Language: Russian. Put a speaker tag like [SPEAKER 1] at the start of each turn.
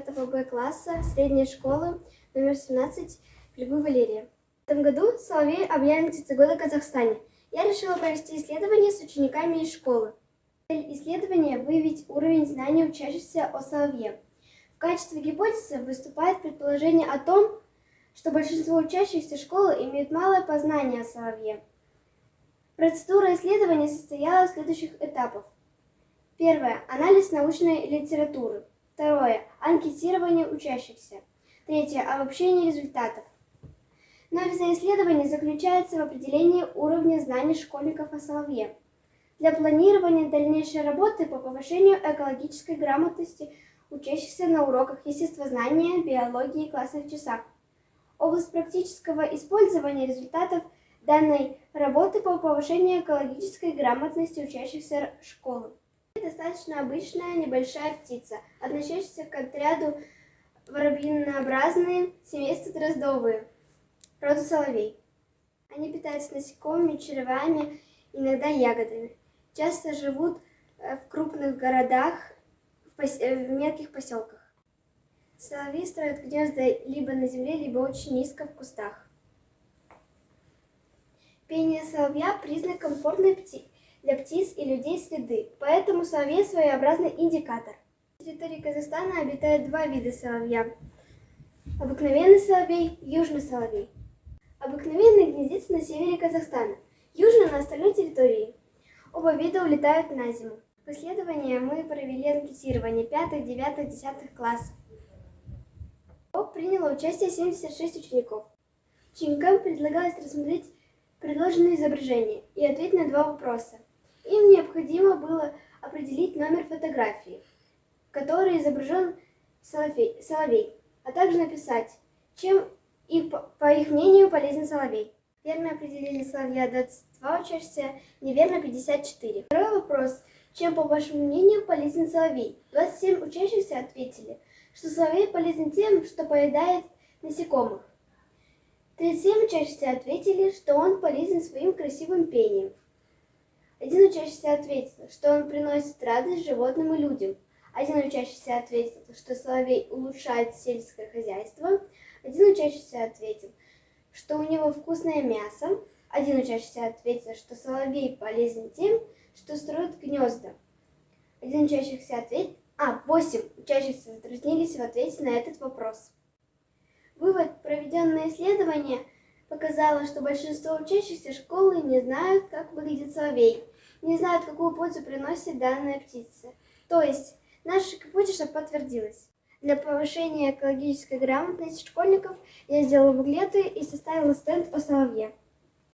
[SPEAKER 1] 5 Б класса средней школы номер 17 Львы Валерия. В этом году соловей объявлен птицей года в Казахстане. Я решила провести исследование с учениками из школы. Цель исследования – выявить уровень знаний учащихся о соловье. В качестве гипотезы выступает предположение о том, что большинство учащихся школы имеют малое познание о соловье. Процедура исследования состояла из следующих этапов. Первое – анализ научной литературы. Второе – анкетирование учащихся. Третье – обобщение результатов. Новизна исследования заключается в определении уровня знаний школьников о соловье. Для планирования дальнейшей работы по повышению экологической грамотности учащихся на уроках естествознания, биологии и классных часах. Область практического использования результатов данной работы по повышению экологической грамотности учащихся школы. Достаточно обычная небольшая птица, относящаяся к отряду воробьинообразные, семейства дроздовые, рода соловей. Они питаются насекомыми, червями, иногда ягодами. Часто живут в крупных городах, в мелких поселках. Соловьи строят гнезда либо на земле, либо очень низко в кустах. Пение соловья – признак комфортной для птиц и людей среды, поэтому соловей – своеобразный индикатор. На территории Казахстана обитают два вида соловья – обыкновенный соловей и южный соловей. Обыкновенный гнездится на севере Казахстана, южный – на остальной территории. Оба вида улетают на зиму. В исследовании мы провели анкетирование 5, 9, 10 классов. Приняло участие 76 учеников. Ученикам предлагалось рассмотреть предложенные изображения и ответить на два вопроса. Им необходимо было определить номер фотографии, в которой изображен соловей, а также написать, чем по их мнению полезен соловей. Верно определили соловья 22 учащихся, неверно 54. Второй вопрос. Чем, по вашему мнению, полезен соловей? 27 учащихся ответили, что соловей полезен тем, что поедает насекомых. 37 учащихся ответили, что он полезен своим красивым пением. Один учащийся ответил, что он приносит радость животным и людям. Один учащийся ответил, что соловей улучшает сельское хозяйство. Один учащийся ответил, что у него вкусное мясо. Один учащийся ответил, что соловей полезен тем, что строит гнезда. Один учащийся ответил, 8 учащихся затруднились в ответе на этот вопрос. Вывод: проведенное исследование показало, что большинство учащихся школы не знают, как выглядит соловей, не знают, какую пользу приносит данная птица. То есть наша гипотеза подтвердилась. Для повышения экологической грамотности школьников я сделала буклеты и составила стенд о соловье.